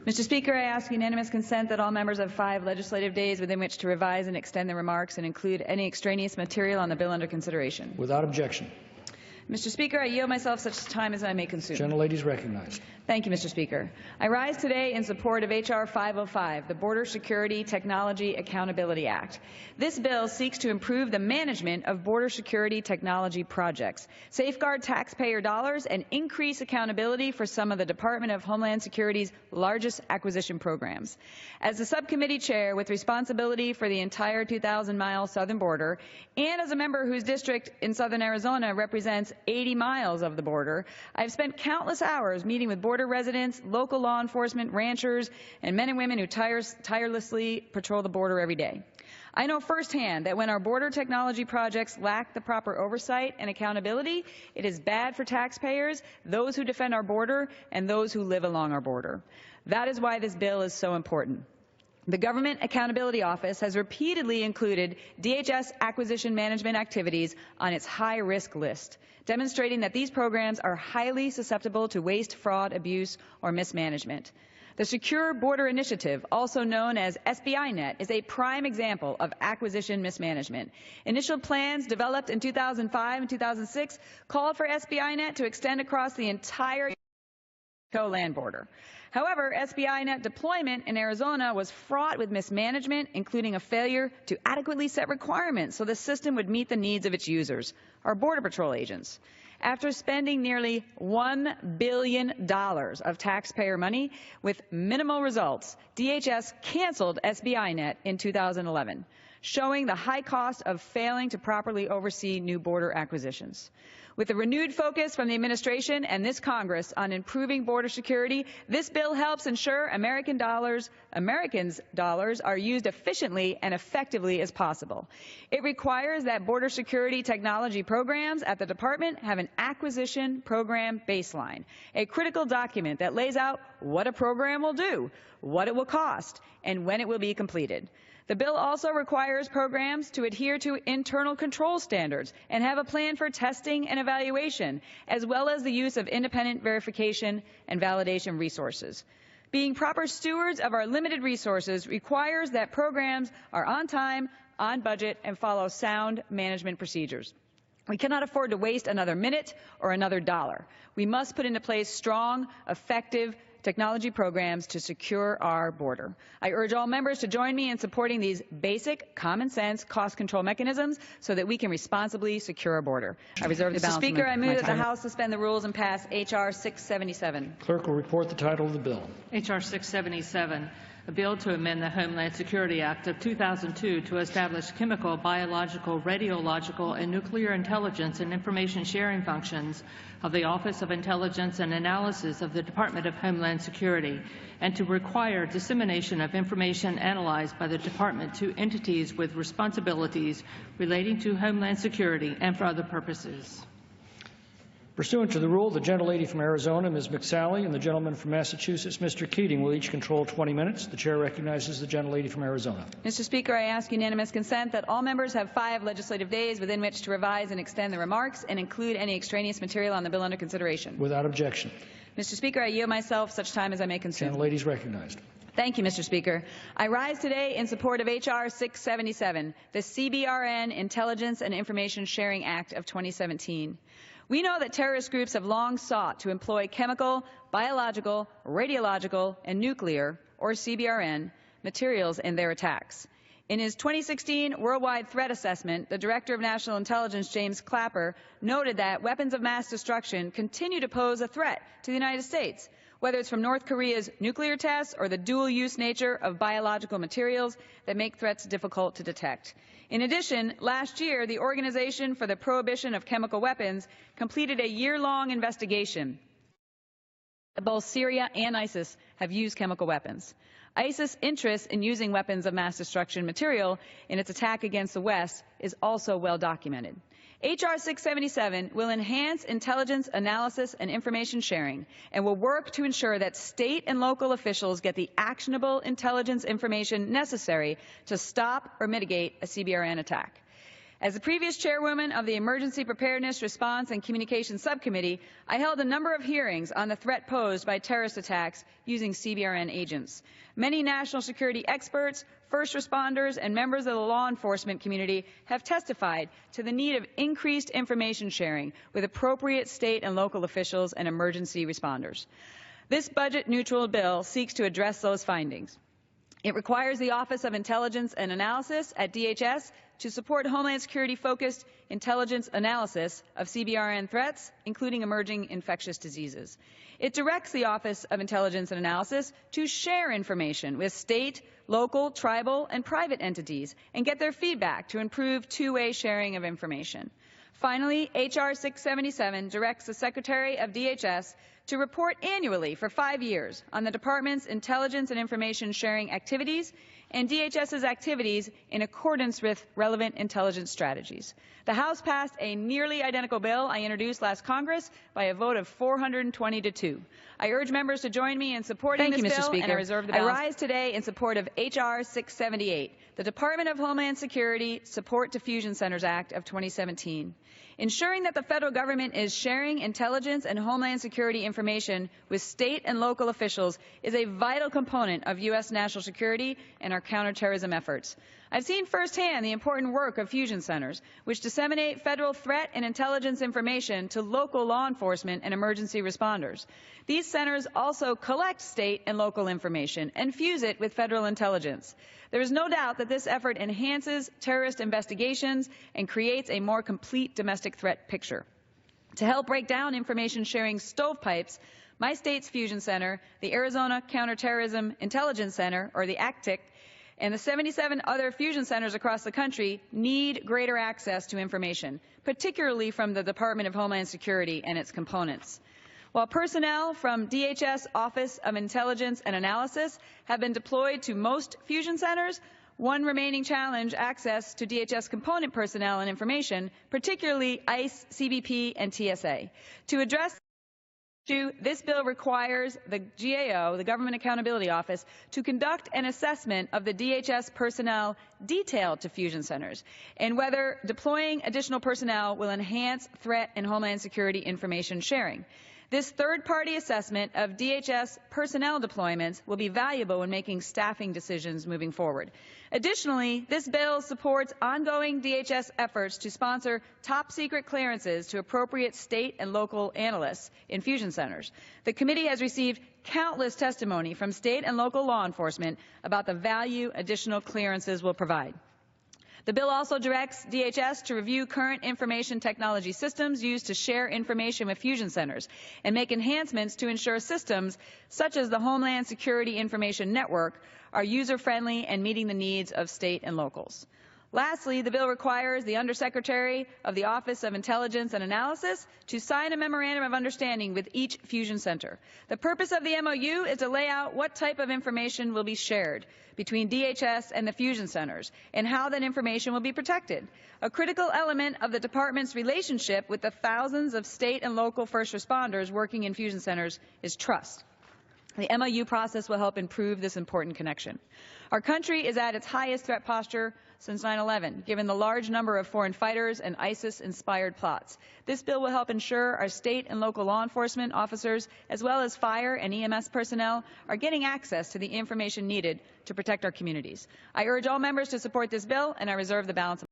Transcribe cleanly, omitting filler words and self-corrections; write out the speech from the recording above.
Mr. Speaker, I ask unanimous consent that all members have 5 legislative days within which to revise and extend their remarks and include any extraneous material on the bill under consideration. Without objection. Mr. Speaker, I yield myself such time as I may consume. Gentlelady is recognized. Thank you, Mr. Speaker. I rise today in support of H.R. 505, the Border Security Technology Accountability Act. This bill seeks to improve the management of border security technology projects, safeguard taxpayer dollars, and increase accountability for some of the Department of Homeland Security's largest acquisition programs. As the subcommittee chair with responsibility for the entire 2,000-mile southern border, and as a member whose district in southern Arizona represents 80 miles of the border, I've spent countless hours meeting with border residents, local law enforcement, ranchers, and men and women who tirelessly patrol the border every day. I know firsthand that when our border technology projects lack the proper oversight and accountability, it is bad for taxpayers, those who defend our border, and those who live along our border. That is why this bill is so important. The Government Accountability Office has repeatedly included DHS acquisition management activities on its high-risk list, demonstrating that these programs are highly susceptible to waste, fraud, abuse, or mismanagement. The Secure Border Initiative, also known as SBInet, is a prime example of acquisition mismanagement. Initial plans developed in 2005 and 2006 called for SBInet to extend across the entire land border. However, SBInet deployment in Arizona was fraught with mismanagement, including a failure to adequately set requirements so the system would meet the needs of its users, our Border Patrol agents. After spending nearly $1 billion of taxpayer money with minimal results, DHS canceled SBInet in 2011, showing the high cost of failing to properly oversee new border acquisitions. With a renewed focus from the administration and this Congress on improving border security, this bill helps ensure Americans' dollars are used efficiently and effectively as possible. It requires that border security technology programs at the department have an acquisition program baseline, a critical document that lays out what a program will do, what it will cost, and when it will be completed. The bill also requires programs to adhere to internal control standards and have a plan for testing and evaluation, as well as the use of independent verification and validation resources. Being proper stewards of our limited resources requires that programs are on time, on budget, and follow sound management procedures. We cannot afford to waste another minute or another dollar. We must put into place strong, effective technology programs to secure our border. I urge all members to join me in supporting these basic, common-sense cost control mechanisms so that we can responsibly secure our border. I reserve the balance. Mr. Speaker, I move that the House suspend the rules and pass H.R. 677. Clerk will report the title of the bill. H.R. 677, a bill to amend the Homeland Security Act of 2002 to establish chemical, biological, radiological, and nuclear intelligence and information sharing functions of the Office of Intelligence and Analysis of the Department of Homeland Security, and to require dissemination of information analyzed by the Department to entities with responsibilities relating to Homeland Security and for other purposes. Pursuant to the rule, the gentlelady from Arizona, Ms. McSally, and the gentleman from Massachusetts, Mr. Keating, will each control 20 minutes. The chair recognizes the gentlelady from Arizona. Mr. Speaker, I ask unanimous consent that all members have 5 legislative days within which to revise and extend their remarks and include any extraneous material on the bill under consideration. Without objection. Mr. Speaker, I yield myself such time as I may consume. Gentlelady is recognized. Thank you, Mr. Speaker. I rise today in support of H.R. 677, the CBRN Intelligence and Information Sharing Act of 2017. We know that terrorist groups have long sought to employ chemical, biological, radiological, and nuclear, or CBRN, materials in their attacks. In his 2016 Worldwide Threat Assessment, the Director of National Intelligence, James Clapper, noted that weapons of mass destruction continue to pose a threat to the United States, whether it's from North Korea's nuclear tests or the dual-use nature of biological materials that make threats difficult to detect. In addition, last year, the Organization for the Prohibition of Chemical Weapons completed a year-long investigation. Both Syria and ISIS have used chemical weapons. ISIS' interest in using weapons of mass destruction material in its attack against the West is also well documented. H.R. 677 will enhance intelligence analysis and information sharing and will work to ensure that state and local officials get the actionable intelligence information necessary to stop or mitigate a CBRN attack. As the previous chairwoman of the Emergency Preparedness, Response, and Communications Subcommittee, I held a number of hearings on the threat posed by terrorist attacks using CBRN agents. Many national security experts, first responders, and members of the law enforcement community have testified to the need of increased information sharing with appropriate state and local officials and emergency responders. This budget-neutral bill seeks to address those findings. It requires the Office of Intelligence and Analysis at DHS to support Homeland Security-focused intelligence analysis of CBRN threats, including emerging infectious diseases. It directs the Office of Intelligence and Analysis to share information with state, local, tribal, and private entities and get their feedback to improve two-way sharing of information. Finally, H.R. 677 directs the Secretary of DHS to report annually for 5 years on the Department's intelligence and information sharing activities and DHS's activities in accordance with relevant intelligence strategies. The House passed a nearly identical bill I introduced last Congress by a vote of 420 to 2. I urge members to join me in supporting this bill, and I reserve the balance. I rise today in support of H.R. 678, the Department of Homeland Security Support to Fusion Centers Act of 2017. Ensuring that the federal government is sharing intelligence and homeland security information with state and local officials is a vital component of U.S. national security and our counterterrorism efforts. I've seen firsthand the important work of fusion centers, which disseminate federal threat and intelligence information to local law enforcement and emergency responders. These centers also collect state and local information and fuse it with federal intelligence. There is no doubt that this effort enhances terrorist investigations and creates a more complete domestic threat picture. To help break down information sharing stovepipes, my state's fusion center, the Arizona Counterterrorism Intelligence Center, or the ACTIC, and the 77 other fusion centers across the country need greater access to information, particularly from the Department of Homeland Security and its components. While personnel from DHS Office of Intelligence and Analysis have been deployed to most fusion centers, one remaining challenge: access to DHS component personnel and information, particularly ICE, CBP, and TSA. To address this bill requires the GAO, the Government Accountability Office, to conduct an assessment of the DHS personnel detailed to fusion centers and whether deploying additional personnel will enhance threat and homeland security information sharing. This third-party assessment of DHS personnel deployments will be valuable when making staffing decisions moving forward. Additionally, this bill supports ongoing DHS efforts to sponsor top-secret clearances to appropriate state and local analysts in fusion centers. The committee has received countless testimony from state and local law enforcement about the value additional clearances will provide. The bill also directs DHS to review current information technology systems used to share information with fusion centers and make enhancements to ensure systems such as the Homeland Security Information Network are user-friendly and meeting the needs of state and locals. Lastly, the bill requires the Undersecretary of the Office of Intelligence and Analysis to sign a memorandum of understanding with each fusion center. The purpose of the MOU is to lay out what type of information will be shared between DHS and the fusion centers and how that information will be protected. A critical element of the department's relationship with the thousands of state and local first responders working in fusion centers is trust. The MOU process will help improve this important connection. Our country is at its highest threat posture since 9/11, given the large number of foreign fighters and ISIS-inspired plots. This bill will help ensure our state and local law enforcement officers, as well as fire and EMS personnel, are getting access to the information needed to protect our communities. I urge all members to support this bill, and I reserve the balance of